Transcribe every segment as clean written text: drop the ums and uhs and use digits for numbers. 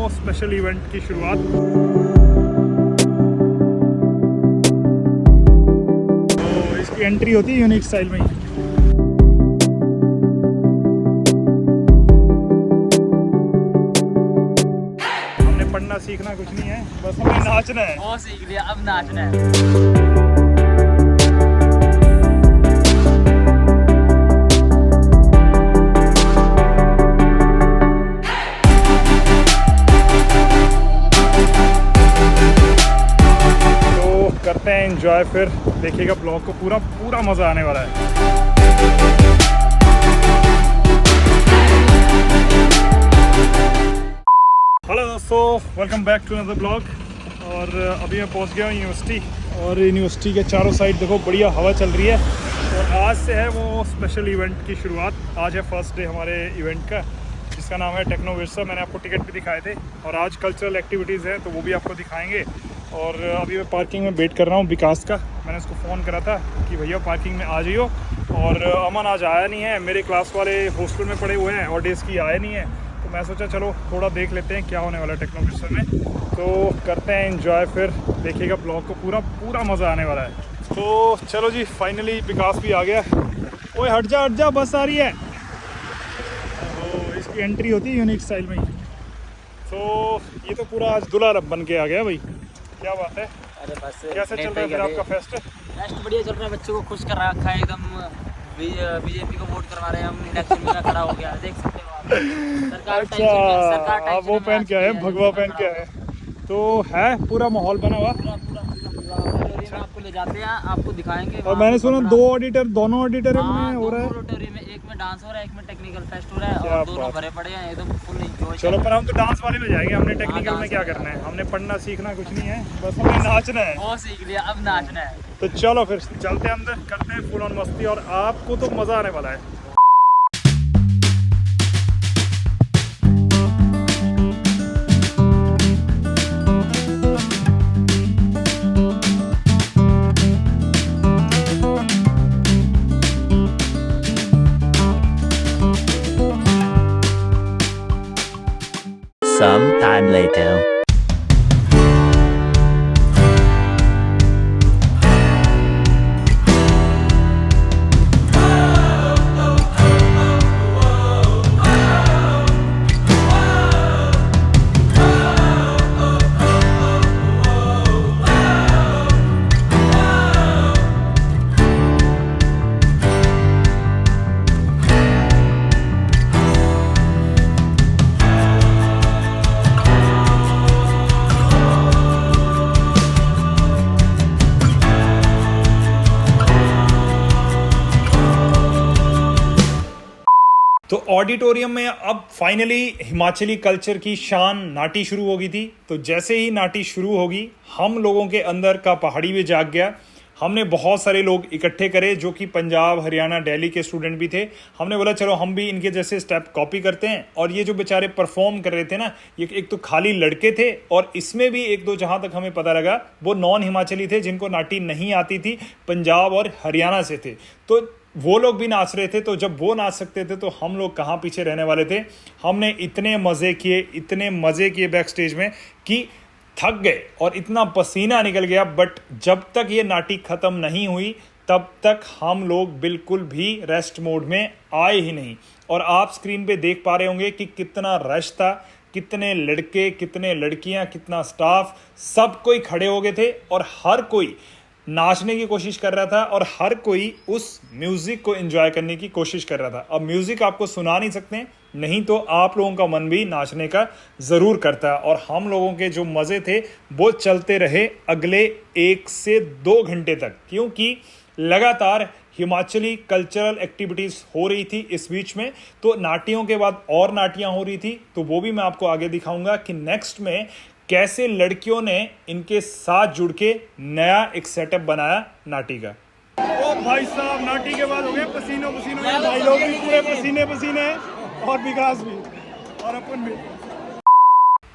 वो special event की शुरुआत। तो इसकी एंट्री होती है यूनिक स्टाइल में। हमने पढ़ना सीखना कुछ नहीं है, बस हमें नाचना है। वो सीख लिया, अब नाचना है। करते हैं एंजॉय, फिर देखिएगा ब्लॉग को पूरा मज़ा आने वाला है। हेलो दोस्तों, welcome back to another blog. और अभी मैं पहुंच गया हूँ यूनिवर्सिटी, और यूनिवर्सिटी के चारों साइड देखो बढ़िया हवा चल रही है। और आज से है वो स्पेशल इवेंट की शुरुआत। आज है फर्स्ट डे हमारे इवेंट का, जिसका नाम है टेक्नो विरसा। मैंने आपको टिकट भी दिखाए थे, और आज कल्चरल एक्टिविटीज़ हैं तो वो भी आपको दिखाएंगे। और अभी मैं पार्किंग में वेट कर रहा हूँ विकास का। मैंने उसको फ़ोन करा था कि भैया पार्किंग में आ जाइयो। और अमन आज आया नहीं है, मेरे क्लास वाले हॉस्टल में पड़े हुए हैं और डेज़ की आए नहीं है। तो मैं सोचा चलो थोड़ा देख लेते हैं क्या होने वाला है टेक्नो विरसा में। तो करते हैं एंजॉय, फिर देखिएगा ब्लॉग को पूरा मज़ा आने वाला है। तो चलो जी, फाइनली विकास भी आ गया। ओए हट जा, बस आ रही है। तो इसकी एंट्री होती है यूनिक स्टाइल में ही। तो ये तो पूरा आज दूल्हा बन के आ गया भाई, क्या बात है। अरे बस कैसे चल रहा है फिर आपका फेस्ट? फेस्ट बढ़िया चल रहा है, बच्चों को खुश कर रखा है एकदम। बीजेपी को वोट करवा रहे हैं हम, इलेक्शन में खड़ा हो गया, देख सकते हो आप। सरकार अच्छा, आप वो पहन क्या है, भगवा पहन क्या है, तो है पूरा माहौल बना हुआ। आपको ले जाते हैं, आपको दिखाएंगे। और मैंने सुना दोनों ऑडिटोरियम में हो रहा है। ऑडिटोरियम में एक में डांस हो रहा है, एक में टेक्निकल फेस्ट हो रहा है, और दोनों भरे पड़े हैं एकदम फुल एंजॉय। चलो, पर हम तो डांस वाले में जाएंगे, हमने टेक्निकल में क्या करना है, हमने पढ़ना सीखना कुछ नहीं है, बस हमें नाचना है। वो सीख लिया, अब नाचना है। तो चलो फिर चलते हैं अंदर, करते हैं फुल ऑन मस्ती, और आपको तो मजा आने वाला है। Some time later. तो ऑडिटोरियम में अब फाइनली हिमाचली कल्चर की शान नाटी शुरू हो गई थी। तो जैसे ही नाटी शुरू होगी, हम लोगों के अंदर का पहाड़ी भी जाग गया। हमने बहुत सारे लोग इकट्ठे करे जो कि पंजाब, हरियाणा, दिल्ली के स्टूडेंट भी थे। हमने बोला चलो हम भी इनके जैसे स्टेप कॉपी करते हैं। और ये जो बेचारे परफॉर्म कर रहे थे ना, ये एक तो खाली लड़के थे, और इसमें भी एक दो जहाँ तक हमें पता लगा वो नॉन हिमाचली थे, जिनको नाटी नहीं आती थी, पंजाब और हरियाणा से थे। तो वो लोग भी नाच रहे थे। तो जब वो नाच सकते थे तो हम लोग कहाँ पीछे रहने वाले थे। हमने इतने मज़े किए बैक स्टेज में कि थक गए और इतना पसीना निकल गया। बट जब तक ये नाटी ख़त्म नहीं हुई तब तक हम लोग बिल्कुल भी रेस्ट मोड में आए ही नहीं। और आप स्क्रीन पे देख पा रहे होंगे कि कितना रश था, कितने लड़के, कितने लड़कियां, कितना स्टाफ, सब कोई खड़े हो गए थे और हर कोई नाचने की कोशिश कर रहा था और हर कोई उस म्यूजिक को एंजॉय करने की कोशिश कर रहा था। अब म्यूजिक आपको सुना नहीं सकते, नहीं तो आप लोगों का मन भी नाचने का ज़रूर करता है। और हम लोगों के जो मज़े थे वो चलते रहे अगले 1 से 2 घंटे तक, क्योंकि लगातार हिमाचली कल्चरल एक्टिविटीज़ हो रही थी इस बीच में। तो नाटियों के बाद और नाटियाँ हो रही थी, तो वो भी मैं आपको आगे दिखाऊंगा कि नेक्स्ट में कैसे लड़कियों ने इनके साथ जुड़ के नया एक सेटअप बनाया नाटी का। ओ भाई साहब, नाटी के बाद हो गए पसीनों भाई लोग भी पूरे पसीने हैं, और विकास भी और अपन भी।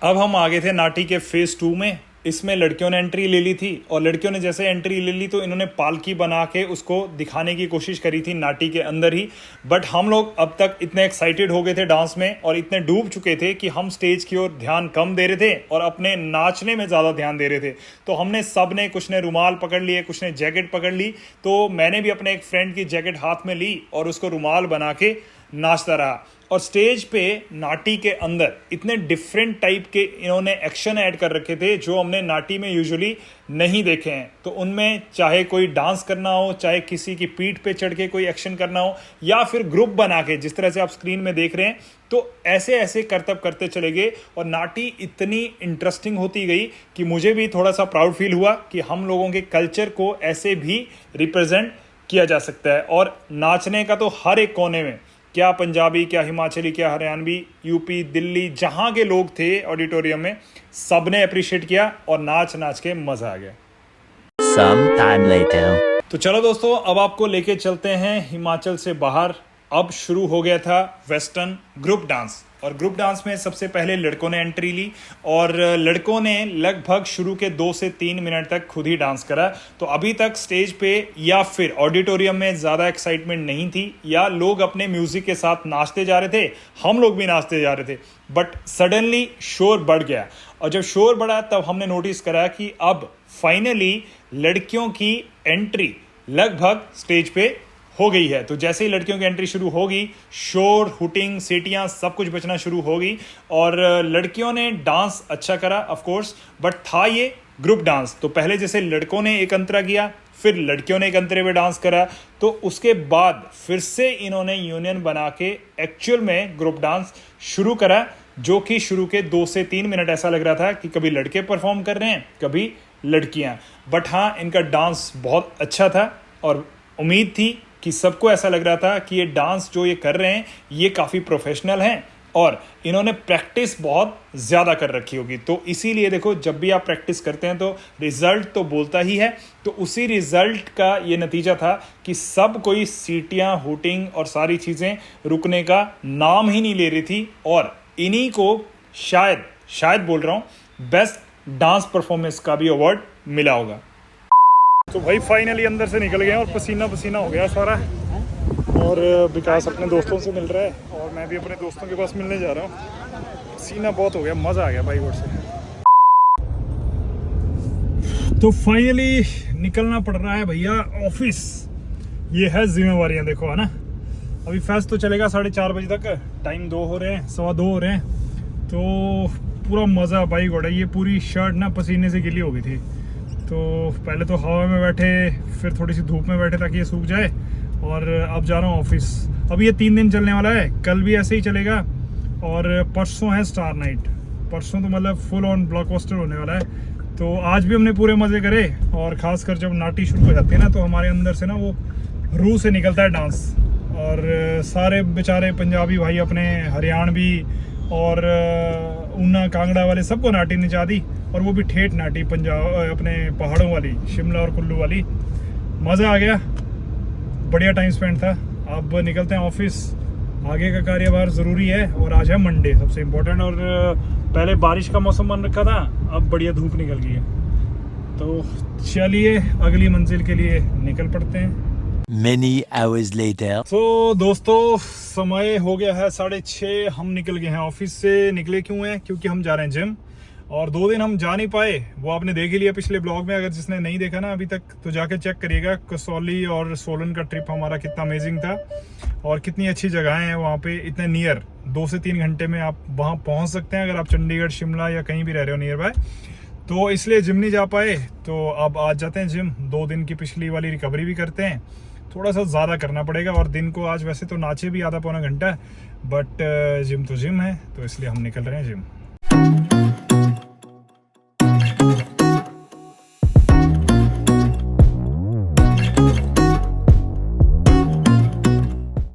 अब हम आ गए थे नाटी के फेज 2 में, इसमें लड़कियों ने एंट्री ले ली थी और लड़कियों ने जैसे एंट्री ले ली तो इन्होंने पालकी बना के उसको दिखाने की कोशिश करी थी नाटी के अंदर ही। बट हम लोग अब तक इतने एक्साइटेड हो गए थे डांस में और इतने डूब चुके थे कि हम स्टेज की ओर ध्यान कम दे रहे थे और अपने नाचने में ज़्यादा ध्यान दे रहे थे। तो हमने सब ने, कुछ ने रुमाल पकड़ लिए, कुछ ने जैकेट पकड़ ली। तो मैंने भी अपने एक फ्रेंड की जैकेट हाथ में ली और उसको रुमाल बना के नाचता रहा। और स्टेज पे नाटी के अंदर इतने डिफरेंट टाइप के इन्होंने एक्शन ऐड कर रखे थे जो हमने नाटी में यूजुअली नहीं देखे हैं। तो उनमें चाहे कोई डांस करना हो, चाहे किसी की पीठ पे चढ़ के कोई एक्शन करना हो, या फिर ग्रुप बना के जिस तरह से आप स्क्रीन में देख रहे हैं, तो ऐसे ऐसे करतब करते चले गए और नाटी इतनी इंटरेस्टिंग होती गई कि मुझे भी थोड़ा सा प्राउड फील हुआ कि हम लोगों के कल्चर को ऐसे भी रिप्रेजेंट किया जा सकता है। और नाचने का तो हर एक कोने में, क्या पंजाबी, क्या हिमाचली, क्या हरियाणवी, यूपी, दिल्ली, जहां के लोग थे ऑडिटोरियम में, सबने अप्रिशिएट किया और नाच नाच के मजा आ गया। Some time later. तो चलो दोस्तों, अब आपको लेके चलते हैं हिमाचल से बाहर। अब शुरू हो गया था वेस्टर्न ग्रुप डांस और ग्रुप डांस में सबसे पहले लड़कों ने एंट्री ली और लड़कों ने लगभग शुरू के 2 से 3 मिनट तक खुद ही डांस करा। तो अभी तक स्टेज पे या फिर ऑडिटोरियम में ज़्यादा एक्साइटमेंट नहीं थी या लोग अपने म्यूज़िक के साथ नाचते जा रहे थे, हम लोग भी नाचते जा रहे थे। बट सडनली शोर बढ़ गया और जब शोर बढ़ा तब हमने नोटिस करा कि अब फाइनली लड़कियों की एंट्री लगभग स्टेज पे हो गई है। तो जैसे ही लड़कियों की एंट्री शुरू होगी, शोर, हुटिंग, सीटियां सब कुछ बचना शुरू होगी और लड़कियों ने डांस अच्छा करा ऑफ कोर्स, बट था ये ग्रुप डांस। तो पहले जैसे लड़कों ने एक अंतरा किया, फिर लड़कियों ने एक अंतरे पे डांस करा, तो उसके बाद फिर से इन्होंने यूनियन बना के एक्चुअल में ग्रुप डांस शुरू करा, जो कि शुरू के 2 से 3 मिनट ऐसा लग रहा था कि कभी लड़के परफॉर्म कर रहे हैं, कभी लड़कियां। बट हाँ, इनका डांस बहुत अच्छा था और उम्मीद थी कि सबको ऐसा लग रहा था कि ये डांस जो ये कर रहे हैं ये काफ़ी प्रोफेशनल हैं और इन्होंने प्रैक्टिस बहुत ज़्यादा कर रखी होगी। तो इसीलिए देखो, जब भी आप प्रैक्टिस करते हैं तो रिज़ल्ट तो बोलता ही है। तो उसी रिज़ल्ट का ये नतीजा था कि सब कोई सीटियां, हुटिंग और सारी चीज़ें रुकने का नाम ही नहीं ले रही थी और इन्हीं को शायद बोल रहा हूँ, बेस्ट डांस परफॉर्मेंस का भी अवार्ड मिला होगा। तो भाई फाइनली अंदर से निकल गए और पसीना पसीना हो गया सारा और विकास अपने दोस्तों से मिल रहा है और मैं भी अपने दोस्तों के पास मिलने जा रहा हूँ। पसीना बहुत हो गया, मज़ा आ गया भाई और से। तो फाइनली निकलना पड़ रहा है भैया ऑफिस। ये है जिम्मेवारियाँ, देखो है ना। अभी फेस्ट तो चलेगा 4:30 बजे तक, टाइम 2 हो रहे हैं, 2:15 हो रहे हैं। तो पूरा मज़ा भाई गोड़ा। ये पूरी शर्ट ना पसीने से गिली हो गई थी। तो पहले तो हवा में बैठे, फिर थोड़ी सी धूप में बैठे ताकि ये सूख जाए और अब जा रहा हूँ ऑफिस। अब ये 3 दिन चलने वाला है, कल भी ऐसे ही चलेगा और परसों है स्टार नाइट। परसों तो मतलब फुल ऑन ब्लॉकबस्टर होने वाला है। तो आज भी हमने पूरे मज़े करे और ख़ासकर जब नाटी शुरू हो जाती है ना तो हमारे अंदर से ना वो रूह से निकलता है डांस। और सारे बेचारे पंजाबी भाई अपने, हरियाणवी और ऊना कांगड़ा वाले सबको नाटी नचा दी और वो भी ठेठ नाटी, पंजाब अपने पहाड़ों वाली, शिमला और कुल्लू वाली। मज़ा आ गया, बढ़िया टाइम स्पेंड था। अब निकलते हैं ऑफिस, आगे का कार्यभार ज़रूरी है और आज है मंडे सबसे इम्पोर्टेंट। और पहले बारिश का मौसम बन रखा था, अब बढ़िया धूप निकल गई है। तो चलिए अगली मंजिल के लिए निकल पड़ते हैं। Many hours later. तो दोस्तों, समय हो गया है 6:30, हम निकल गए हैं ऑफिस से। निकले क्यों हैं? क्योंकि हम जा रहे हैं जिम और 2 दिन हम जा नहीं पाए, वो आपने देख ही लिया पिछले ब्लॉग में। अगर जिसने नहीं देखा ना अभी तक तो जाके चेक करिएगा। कसौली और सोलन का ट्रिप हमारा कितना अमेजिंग था और कितनी अच्छी जगहें हैं वहाँ पे, इतने नियर, 2 से 3 घंटे में आप वहाँ पहुँच सकते हैं अगर आप चंडीगढ़, शिमला या कहीं भी रह रहे हो नियर बाय। तो इसलिए जिम नहीं जा पाए, तो अब आज जाते हैं जिम। 2 दिन की पिछली वाली रिकवरी भी करते हैं, थोड़ा सा ज़्यादा करना पड़ेगा। और दिन को आज वैसे तो नाचे भी आधा पौना घंटा, बट जिम तो जिम है, तो इसलिए हम निकल रहे हैं जिम।